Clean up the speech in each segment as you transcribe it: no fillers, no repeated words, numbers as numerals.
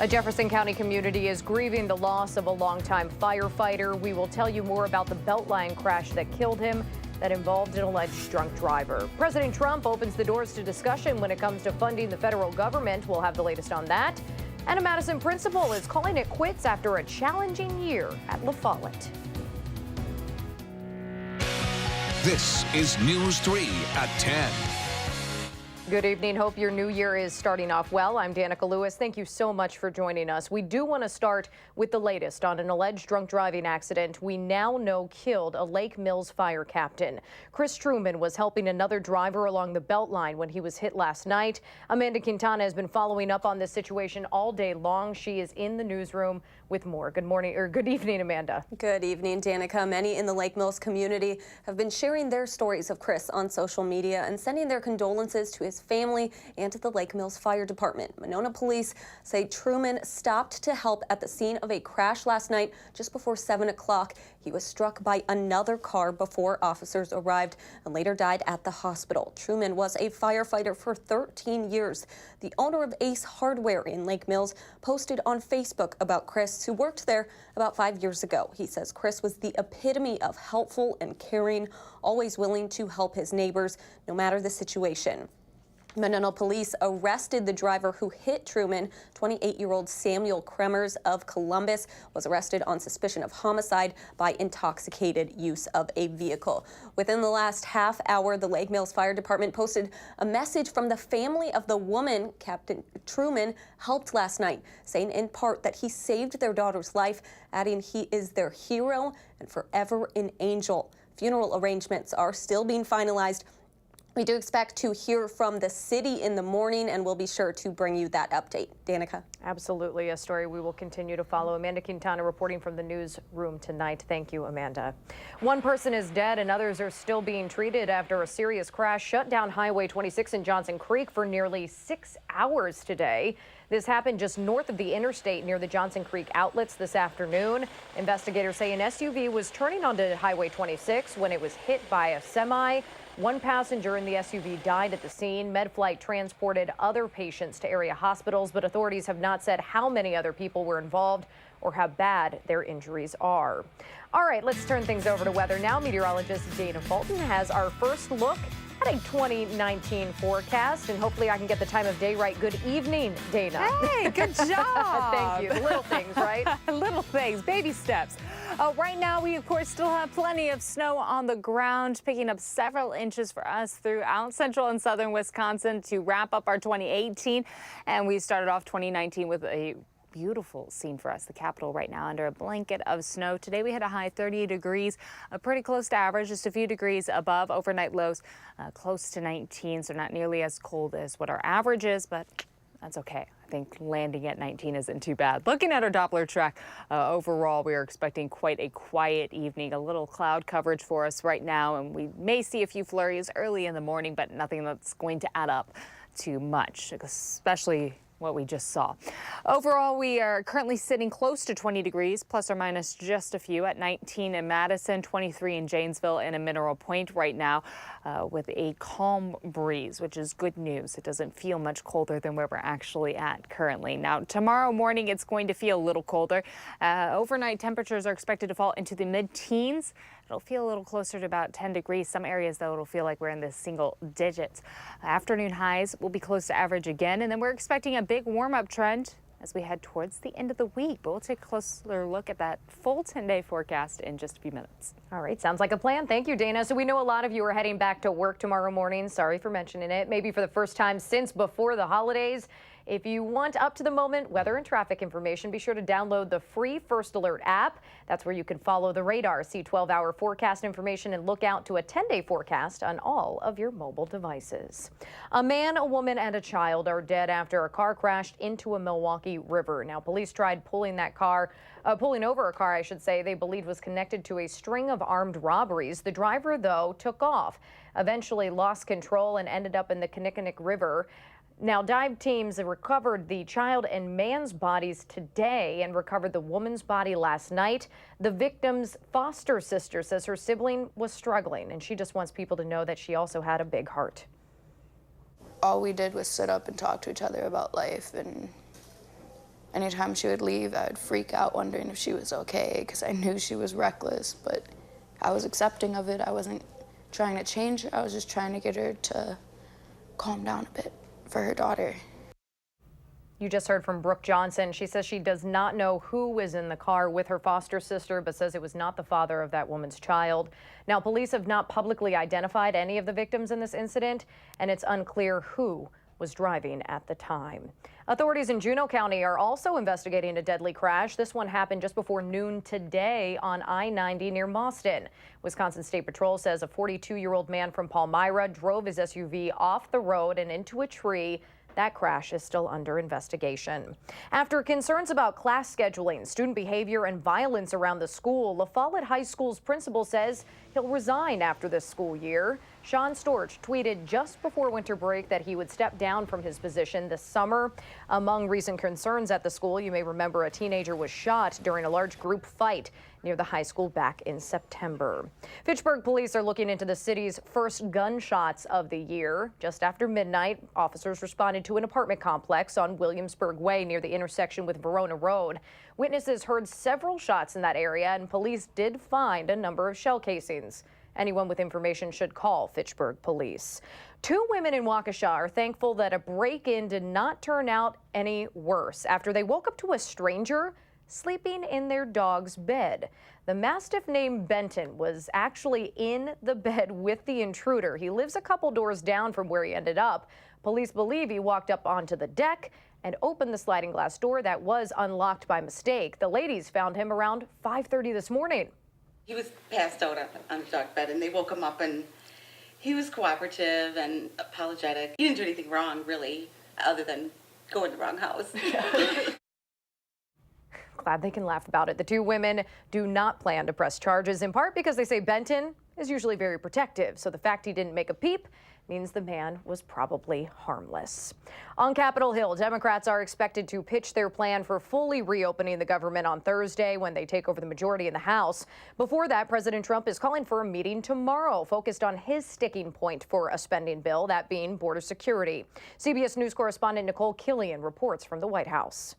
A Jefferson County community is grieving the loss of a longtime firefighter. We will tell you more about the Beltline crash that killed him that involved an alleged drunk driver. President Trump opens the doors to discussion when it comes to funding the federal government. We'll have the latest on that. And a Madison principal is calling it quits after a challenging year at La Follette. This is News 3 at 10. Good evening. Hope your new year is starting off well. I'm Danica Lewis. Thank you so much for joining us. We do want to start with the latest on an alleged drunk driving accident we now know killed a Lake Mills fire captain. Chris Truman was helping another driver along the Beltline when he was hit last night. Amanda Quintana has been following up on this situation all day long. She is in the newsroom with more. Good morning, or good evening, Amanda. Good evening, Danica. Many in the Lake Mills community have been sharing their stories of Chris on social media and sending their condolences to his family and to the Lake Mills Fire Department. Monona police say Truman stopped to help at the scene of a crash last night just before 7 o'clock. He was struck by another car before officers arrived and later died at the hospital. Truman was a firefighter for 13 years. The owner of Ace Hardware in Lake Mills posted on Facebook about Chris, who worked there about 5 years ago. He says Chris was the epitome of helpful and caring, always willing to help his neighbors, no matter the situation. Monona police arrested the driver who hit Truman. 28-year-old Samuel Kremers of Columbus was arrested on suspicion of homicide by intoxicated use of a vehicle. Within the last half hour, the Lake Mills Fire Department posted a message from the family of the woman Captain Truman helped last night, saying in part that he saved their daughter's life, adding he is their hero and forever an angel. Funeral arrangements are still being finalized. We do expect to hear from the city in the morning, and we'll be sure to bring you that update. Danica. Absolutely, a story we will continue to follow. Amanda Quintana reporting from the newsroom tonight. Thank you, Amanda. One person is dead and others are still being treated after a serious crash shut down Highway 26 in Johnson Creek for nearly 6 hours today. This happened just north of the interstate near the Johnson Creek outlets this afternoon. Investigators say an SUV was turning onto Highway 26 when it was hit by a semi. One passenger in the SUV died at the scene. MedFlight transported other patients to area hospitals, but authorities have not said how many other people were involved or how bad their injuries are. All right, let's turn things over to weather now. Meteorologist Dana Fulton has our first look at a 2019 forecast, and hopefully I can get the time of day right. Good evening, Dana. Hey, good job. Thank you. Little things, right? Little things, baby steps. Right now, we, of course, still have plenty of snow on the ground, picking up several inches for us throughout central and southern Wisconsin to wrap up our 2018. And we started off 2019 with a beautiful scene for us, the Capitol right now under a blanket of snow. Today we had a high 30 degrees, pretty close to average, just a few degrees above. Overnight lows close to 19, so not nearly as cold as what our average is, but that's okay. I think landing at 19 isn't too bad. Looking at our Doppler track, overall we are expecting quite a quiet evening. A little cloud coverage for us right now, and we may see a few flurries early in the morning, but nothing that's going to add up too much, especially what we just saw. Overall, we are currently sitting close to 20 degrees, plus or minus just a few, at 19 in Madison, 23 in Janesville, and in Mineral Point right now, with a calm breeze, which is good news. It doesn't feel much colder than where we're actually at currently. Now, tomorrow morning, it's going to feel a little colder. Overnight temperatures are expected to fall into the mid-teens. It'll feel a little closer to about 10 degrees. Some areas, though, it'll feel like we're in the single digits. Afternoon highs will be close to average again, and then we're expecting a big warm-up trend as we head towards the end of the week. But we'll take a closer look at that full 10-day forecast in just a few minutes. All right, sounds like a plan. Thank you, Dana. So we know a lot of you are heading back to work tomorrow morning. Sorry for mentioning it. Maybe for the first time since before the holidays. If you want up-to-the-moment weather and traffic information, be sure to download the free First Alert app. That's where you can follow the radar, see 12-hour forecast information, and look out to a 10-day forecast on all of your mobile devices. A man, a woman, and a child are dead after a car crashed into a Milwaukee river. Now, police tried pulling over a car, I should say, they believed was connected to a string of armed robberies. The driver, though, took off, eventually lost control, and ended up in the Kinnickinnic River. Now, dive teams have recovered the child and man's bodies today and recovered the woman's body last night. The victim's foster sister says her sibling was struggling, and she just wants people to know that she also had a big heart. All we did was sit up and talk to each other about life, and Anytime she would leave, I would freak out wondering if she was okay because I knew she was reckless, but I was accepting of it. I wasn't trying to change her. I was just trying to get her to calm down a bit for her daughter. You just heard from Brooke Johnson. She says she does not know who was in the car with her foster sister, but says it was not the father of that woman's child. Now, police have not publicly identified any of the victims in this incident, and it's unclear who was driving at the time. Authorities in Juneau County are also investigating a deadly crash. This one happened just before noon today on I-90 near Boston. Wisconsin State Patrol says a 42-year-old man from Palmyra drove his SUV off the road and into a tree. That crash is still under investigation. After concerns about class scheduling, student behavior, and violence around the school, La Follette High School's principal says he'll resign after this school year. Sean Storch tweeted just before winter break that he would step down from his position this summer. Among recent concerns at the school, you may remember a teenager was shot during a large group fight near the high school back in September. Fitchburg police are looking into the city's first gunshots of the year. Just after midnight, officers responded to an apartment complex on Williamsburg Way near the intersection with Verona Road. Witnesses heard several shots in that area, and police did find a number of shell casings. Anyone with information should call Fitchburg police. Two women in Waukesha are thankful that a break-in did not turn out any worse after they woke up to a stranger sleeping in their dog's bed. The Mastiff named Benton was actually in the bed with the intruder. He lives a couple doors down from where he ended up. Police believe he walked up onto the deck and opened the sliding glass door that was unlocked by mistake. The ladies found him around 5:30 this morning. He was passed out on the dog bed, and they woke him up, and he was cooperative and apologetic. He didn't do anything wrong, really, other than go in the wrong house. Glad they can laugh about it. The two women do not plan to press charges, in part because they say Benton is usually very protective. So the fact he didn't make a peep means the man was probably harmless. On Capitol Hill, Democrats are expected to pitch their plan for fully reopening the government on Thursday when they take over the majority in the House. Before that, President Trump is calling for a meeting tomorrow focused on his sticking point for a spending bill, that being border security. CBS News correspondent Nicole Killian reports from the White House.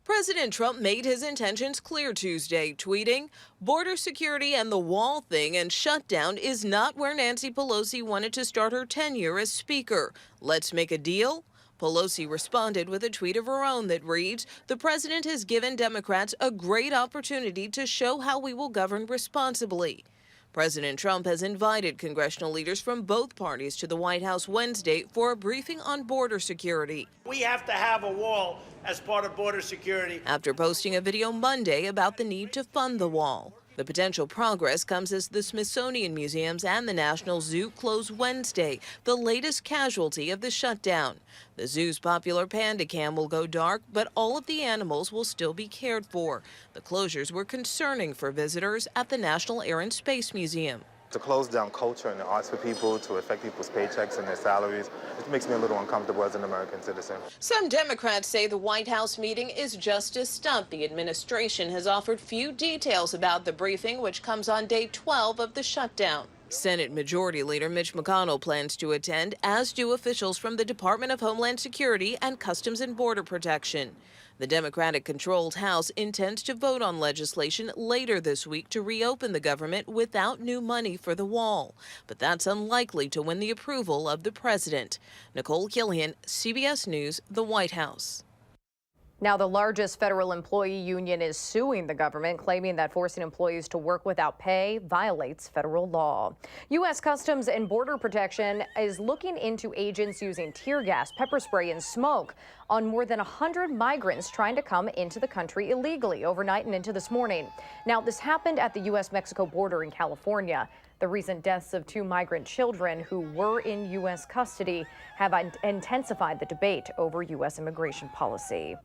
President Trump made his intentions clear Tuesday, tweeting, "Border security and the wall thing and shutdown is not where Nancy Pelosi wanted to start her tenure as Speaker. Let's make a deal?" Pelosi responded with a tweet of her own that reads, "The president has given Democrats a great opportunity to show how we will govern responsibly." President Trump has invited congressional leaders from both parties to the White House Wednesday for a briefing on border security. We have to have a wall as part of border security. After posting a video Monday about the need to fund the wall. The potential progress comes as the Smithsonian Museums and the National Zoo close Wednesday, the latest casualty of the shutdown. The zoo's popular panda cam will go dark, but all of the animals will still be cared for. The closures were concerning for visitors at the National Air and Space Museum. To close down culture and the arts for people, to affect people's paychecks and their salaries, it makes me a little uncomfortable as an American citizen. Some Democrats say the White House meeting is just a stunt. The administration has offered few details about the briefing, which comes on day 12 of the shutdown. Senate Majority Leader Mitch McConnell plans to attend, as do officials from the Department of Homeland Security and Customs and Border Protection. The Democratic-controlled House intends to vote on legislation later this week to reopen the government without new money for the wall. But that's unlikely to win the approval of the president. Nicole Killian, CBS News, the White House. Now, the largest federal employee union is suing the government, claiming that forcing employees to work without pay violates federal law. U.S. Customs and Border Protection is looking into agents using tear gas, pepper spray, and smoke on more than 100 migrants trying to come into the country illegally overnight and into this morning. Now, this happened at the U.S.-Mexico border in California. The recent deaths of two migrant children who were in U.S. custody have intensified the debate over U.S. immigration policy.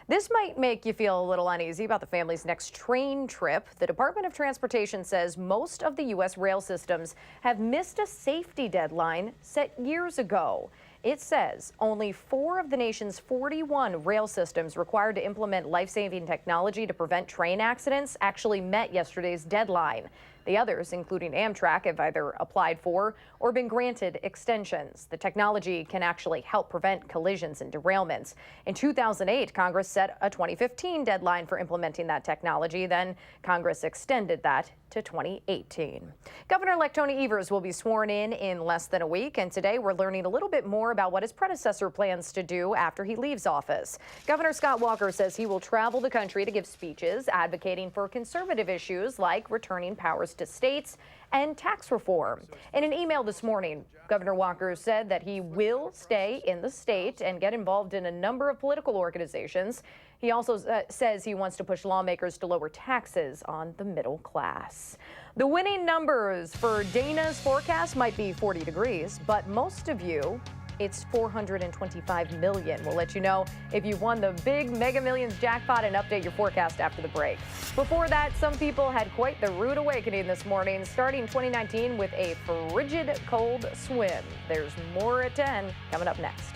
This might make you feel a little uneasy about the family's next train trip. The Department of Transportation says most of the U.S. rail systems have missed a safety deadline set years ago. It says only 4 of the nation's 41 rail systems required to implement life-saving technology to prevent train accidents actually met yesterday's deadline. The others, including Amtrak, have either applied for or been granted extensions. The technology can actually help prevent collisions and derailments. In 2008, Congress set a 2015 deadline for implementing that technology. Then Congress extended that to 2018. Governor-elect Tony Evers will be sworn in less than a week, and today we're learning a little bit more about what his predecessor plans to do after he leaves office. Governor Scott Walker says he will travel the country to give speeches advocating for conservative issues like returning powers to states and tax reform. In an email this morning, Governor Walker said that he will stay in the state and get involved in a number of political organizations. He also says he wants to push lawmakers to lower taxes on the middle class. The winning numbers for Dana's forecast might be 40 degrees, but most of you, it's 425 million. We'll let you know if you won the big Mega Millions jackpot and update your forecast after the break. Before that, some people had quite the rude awakening this morning, starting 2019 with a frigid cold swim. There's more at 10 coming up next.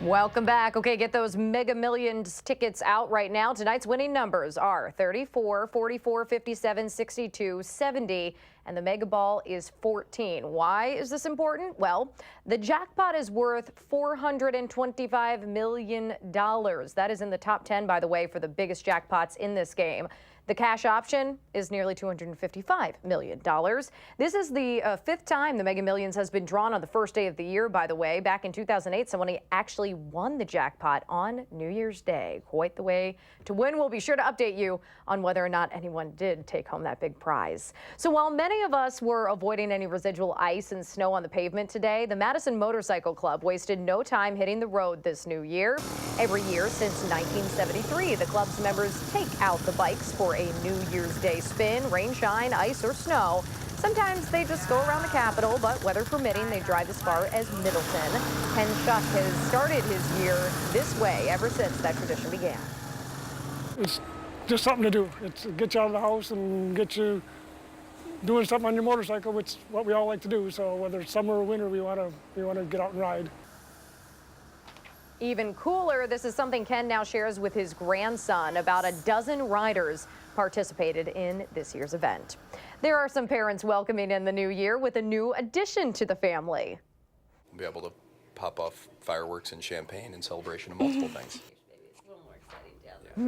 Welcome back. Okay, get those Mega Millions tickets out right now. Tonight's winning numbers are 34, 44, 57, 62, 70, and the Mega Ball is 14. Why is this important? Well, the jackpot is worth $425 million. That is in the top 10, by the way, for the biggest jackpots in this game. The cash option is nearly $255 million. This is the fifth time the Mega Millions has been drawn on the first day of the year, by the way. Back in 2008, someone actually won the jackpot on New Year's Day. Quite the way to win. We'll be sure to update you on whether or not anyone did take home that big prize. So while many of us were avoiding any residual ice and snow on the pavement today, the Madison Motorcycle Club wasted no time hitting the road this new year. Every year since 1973, the club's members take out the bikes for a New Year's Day spin, rain, shine, ice, or snow. Sometimes they just go around the Capitol, but weather permitting, they drive as far as Middleton. Ken Schuck has started his year this way ever since that tradition began. It's just something to do. It's get you out of the house and get you doing something on your motorcycle, which is what we all like to do. So whether it's summer or winter, we want to get out and ride. Even cooler, this is something Ken now shares with his grandson. About a dozen riders participated in this year's event. There are some parents welcoming in the new year with a new addition to the family. We'll be able to pop off fireworks and champagne in celebration of multiple things.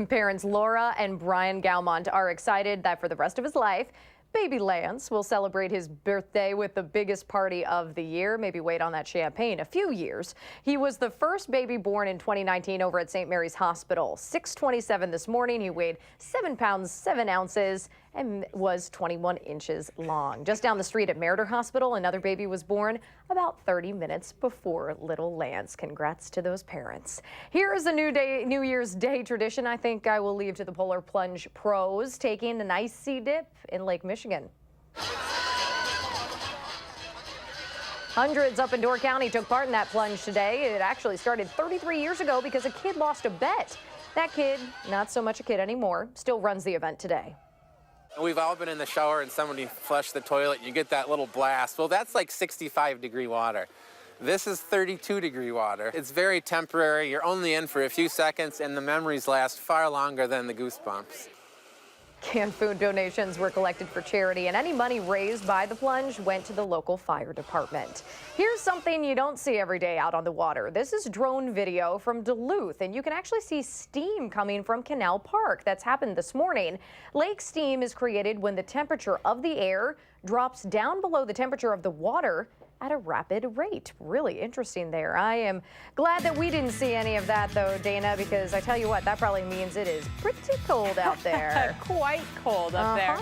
Parents Laura and Brian Galmont are excited that for the rest of his life, baby Lance will celebrate his birthday with the biggest party of the year. Maybe wait on that champagne a few years. He was the first baby born in 2019 over at St. Mary's Hospital. 6'27" this morning. He weighed 7 pounds 7 ounces and was 21 inches long. Just down the street at Meriter Hospital, another baby was born about 30 minutes before little Lance. Congrats to those parents. Here is a New Year's Day tradition I think I will leave to the Polar Plunge pros, taking an icy dip in Lake Michigan. Hundreds up in Door County took part in that plunge today. It actually started 33 years ago because a kid lost a bet. That kid, not so much a kid anymore, still runs the event today. We've all been in the shower and somebody flushed the toilet, you get that little blast. Well, that's like 65-degree water. This is 32-degree water. It's very temporary. You're only in for a few seconds, and the memories last far longer than the goosebumps. Canned food donations were collected for charity, and any money raised by the plunge went to the local fire department. Here's something you don't see every day out on the water. This is drone video from Duluth, and you can actually see steam coming from Canal Park. That's happened this morning. Lake steam is created when the temperature of the air drops down below the temperature of the water at a rapid rate. Really interesting there. I am glad that we didn't see any of that though, Dana, because I tell you what, that probably means it is pretty cold out there. Quite cold up there.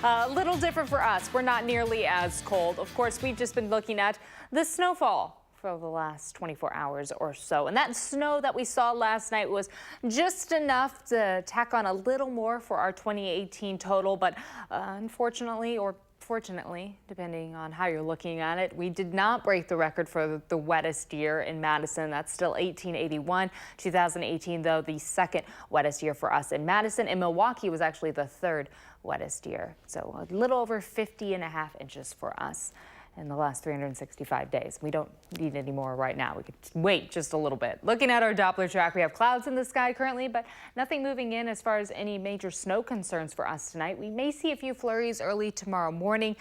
A little different for us. We're not nearly as cold. Of course, we've just been looking at the snowfall for the last 24 hours or so. And that snow that we saw last night was just enough to tack on a little more for our 2018 total. But unfortunately, or fortunately, depending on how you're looking at it, we did not break the record for the wettest year in Madison. That's still 1881. 2018, though, the second wettest year for us in Madison. And Milwaukee was actually the third wettest year. So a little over 50.5 inches for us in the last 365 days. We don't need any more right now. We could wait just a little bit. Looking at our Doppler track, we have clouds in the sky currently, but nothing moving in as far as any major snow concerns for us tonight. We may see a few flurries early tomorrow morning,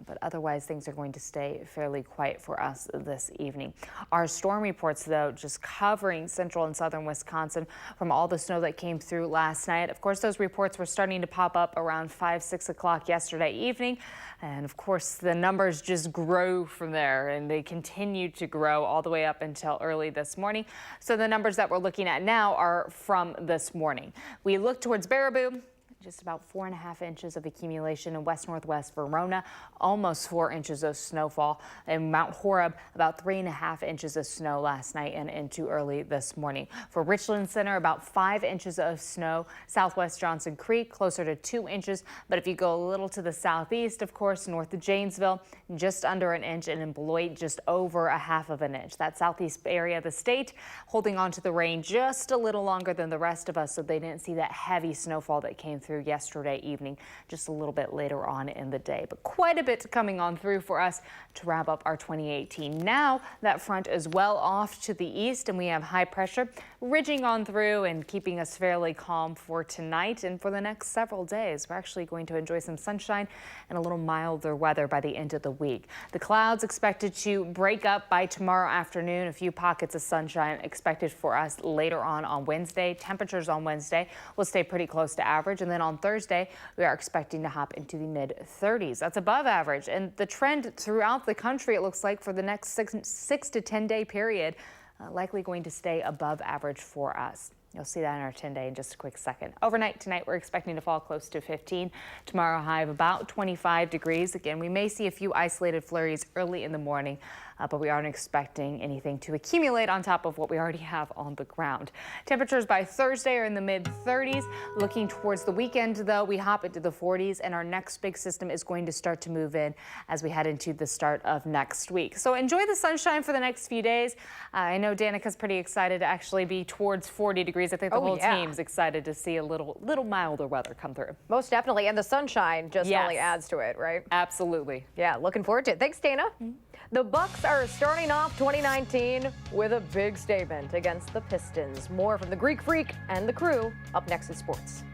but otherwise things are going to stay fairly quiet for us this evening. Our storm reports, though, just covering central and southern Wisconsin from all the snow that came through last night. Of course, those reports were starting to pop up around 5, 6 o'clock yesterday evening. And of course, the numbers just grow from there, and they continue to grow all the way up until early this morning. So the numbers that we're looking at now are from this morning. We look towards Baraboo. Just about 4.5 inches of accumulation in west-northwest Verona, almost 4 inches of snowfall. In Mount Horeb, about 3.5 inches of snow last night and into early this morning. For Richland Center, about 5 inches of snow. Southwest Johnson Creek, closer to 2 inches. But if you go a little to the southeast, of course, north of Janesville, just under an inch, and in Beloit, just over 1/2 inch. That southeast area of the state holding on to the rain just a little longer than the rest of us, so they didn't see that heavy snowfall that came through yesterday evening, just a little bit later on in the day. But quite a bit coming on through for us to wrap up our 2018. Now that front is well off to the east, and we have high pressure ridging on through and keeping us fairly calm for tonight and for the next several days. We're actually going to enjoy some sunshine and a little milder weather by the end of the week. The clouds expected to break up by tomorrow afternoon. A few pockets of sunshine expected for us later on Wednesday. Temperatures on Wednesday will stay pretty close to average, and then then on Thursday, we are expecting to hop into the mid-30s. That's above average. And the trend throughout the country, it looks like for the next 6 to 10 day period, likely going to stay above average for us. You'll see that in our 10-day in just a quick second. Overnight tonight, we're expecting to fall close to 15. Tomorrow, high of about 25 degrees. Again, we may see a few isolated flurries early in the morning, but we aren't expecting anything to accumulate on top of what we already have on the ground. Temperatures by Thursday are in the mid-30s. Looking towards the weekend, though, we hop into the 40s, and our next big system is going to start to move in as we head into the start of next week. So enjoy the sunshine for the next few days. I know Danica's pretty excited to actually be towards 40 degrees. I think the whole team's excited to see a little milder weather come through. Most definitely. And the sunshine just only adds to it, right? Absolutely. Yeah, looking forward to it. Thanks, Dana. The Bucks are starting off 2019 with a big statement against the Pistons. More from the Greek Freak and the crew up next in sports.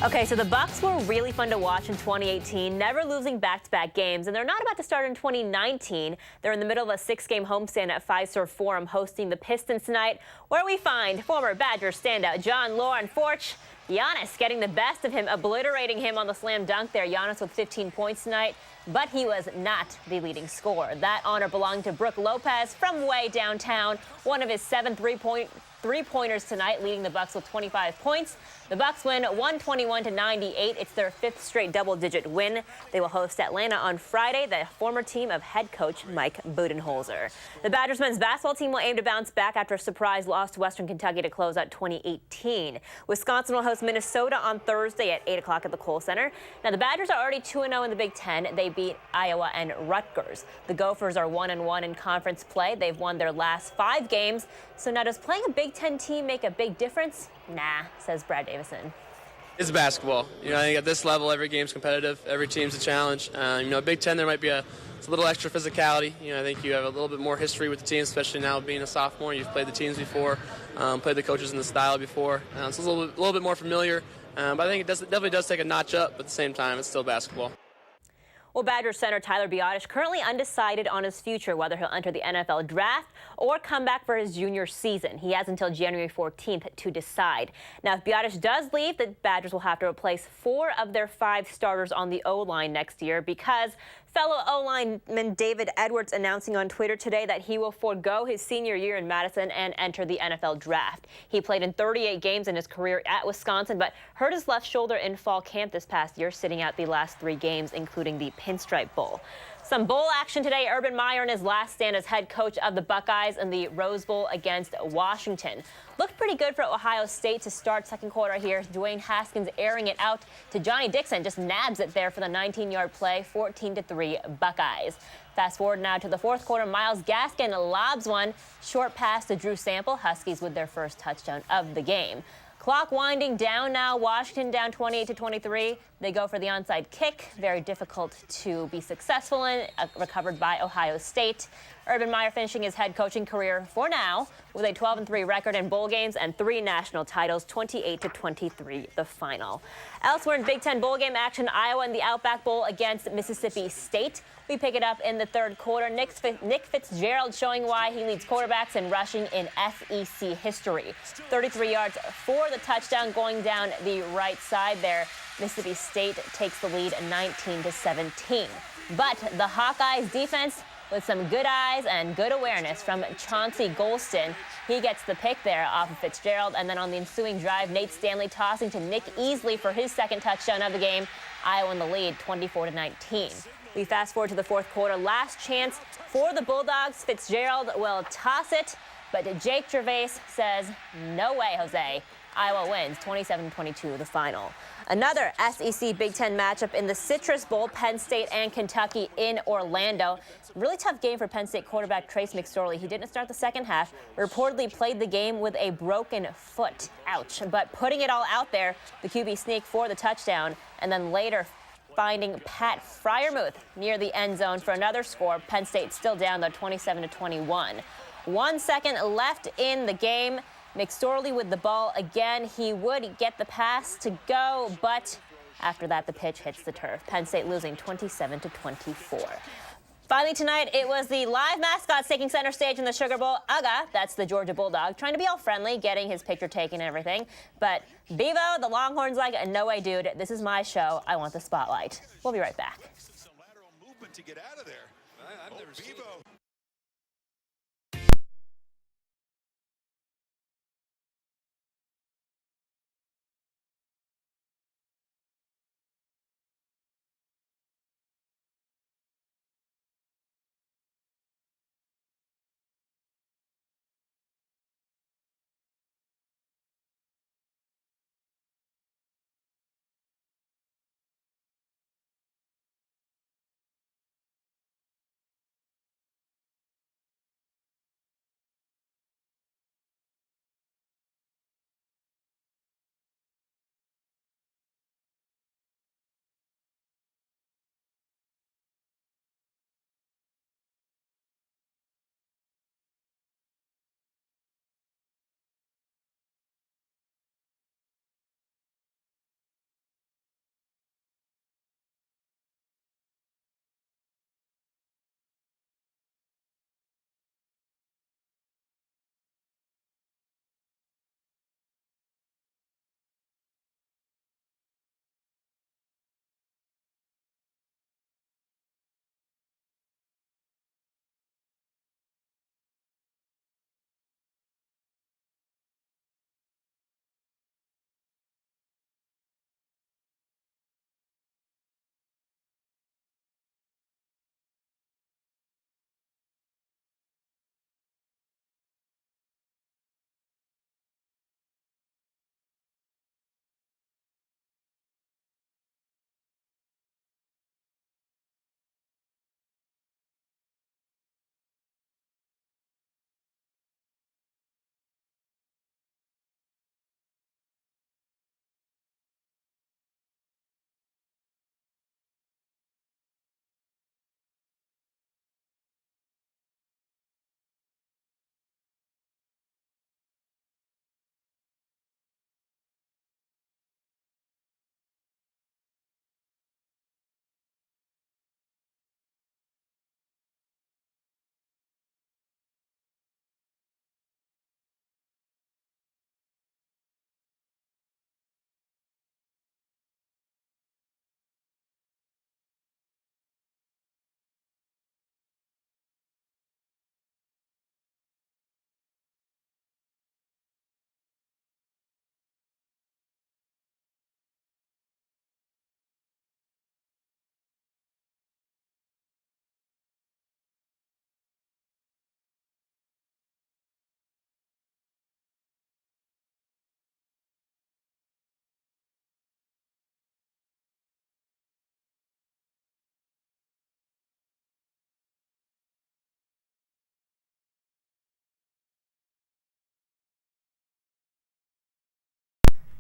Okay, so the Bucks were really fun to watch in 2018, never losing back-to-back games, and they're not about to start in 2019. They're in the middle of a 6-game homestand at Fiserv Forum hosting the Pistons tonight, where we find former Badgers standout John Lauren Forch. Giannis getting the best of him, obliterating him on the slam dunk there. Giannis with 15 points tonight, but he was not the leading scorer. That honor belonged to Brooke Lopez from way downtown, one of his 7 three-point three-pointers tonight, leading the Bucks with 25 points. The Bucks win 121-98. It's their fifth straight double-digit win. They will host Atlanta on Friday, the former team of head coach Mike Budenholzer. The Badgers men's basketball team will aim to bounce back after a surprise loss to Western Kentucky to close out 2018. Wisconsin will host Minnesota on Thursday at 8 o'clock at the Kohl Center. Now, the Badgers are already 2-0 in the Big Ten. They beat Iowa and Rutgers. The Gophers are 1-1 in conference play. They've won their last 5 games. So now, does playing a Big Ten team make a big difference? Nah, says Brad Davison. It's basketball. I think at this level, every game's competitive. Every team's a challenge. Big Ten, there might be it's a little extra physicality. I think you have a little bit more history with the team, especially now being a sophomore. You've played the teams before, played the coaches in the style before. So it's a little bit more familiar. But I think it definitely does take a notch up, but at the same time, it's still basketball. Well, Badgers center Tyler Biotish currently undecided on his future, whether he'll enter the NFL draft or come back for his junior season. He has until January 14th to decide. Now, if Biotish does leave, the Badgers will have to replace 4 of their 5 starters on the O-line next year because fellow O-lineman David Edwards announcing on Twitter today that he will forego his senior year in Madison and enter the NFL draft. He played in 38 games in his career at Wisconsin, but hurt his left shoulder in fall camp this past year, sitting out the last 3 games, including the Pinstripe Bowl. Some bowl action today. Urban Meyer in his last stand as head coach of the Buckeyes in the Rose Bowl against Washington. Looked pretty good for Ohio State to start second quarter here. Dwayne Haskins airing it out to Johnny Dixon. Just nabs it there for the 19-yard play, 14-3 Buckeyes. Fast forward now to the fourth quarter. Myles Gaskin lobs one. Short pass to Drew Sample. Huskies with their first touchdown of the game. Clock winding down now. Washington down 28-23. They go for the onside kick. Very difficult to be successful in. Recovered by Ohio State. Urban Meyer finishing his head coaching career for now with a 12-3 record in bowl games and 3 national titles, 28-23 the final. Elsewhere in Big Ten bowl game action, Iowa in the Outback Bowl against Mississippi State. We pick it up in the third quarter. Nick Fitzgerald showing why he leads quarterbacks in rushing in SEC history. 33 yards for the touchdown going down the right side there. Mississippi State takes the lead 19-17. But the Hawkeyes defense with some good eyes and good awareness from Chauncey Golston. He gets the pick there off of Fitzgerald, and then on the ensuing drive, Nate Stanley tossing to Nick Easley for his second touchdown of the game. Iowa in the lead, 24-19. We fast forward to the fourth quarter. Last chance for the Bulldogs. Fitzgerald will toss it, but Jake Gervais says, no way, Jose. Iowa wins 27-22 the final. Another SEC Big Ten matchup in the Citrus Bowl, Penn State and Kentucky in Orlando. Really tough game for Penn State quarterback Trace McSorley. He didn't start the second half, reportedly played the game with a broken foot. Ouch. But putting it all out there, the QB sneak for the touchdown, and then later finding Pat Freiermuth near the end zone for another score. Penn State still down, though, 27-21. 1 second left in the game. McSorley with the ball again. He would get the pass to go, but after that, the pitch hits the turf. Penn State losing 27-24. Finally tonight, it was the live mascots taking center stage in the Sugar Bowl. Uga, that's the Georgia Bulldog, trying to be all friendly, getting his picture taken and everything. But Bevo, the Longhorns, like, no way, dude. This is my show. I want the spotlight. We'll be right back. Some lateral movement to get out of there. I've never seen Bevo.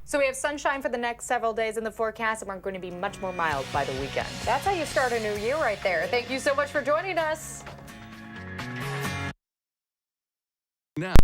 So we have sunshine for the next several days in the forecast, and we're going to be much more mild by the weekend. That's how you start a new year right there. Thank you so much for joining us. Now.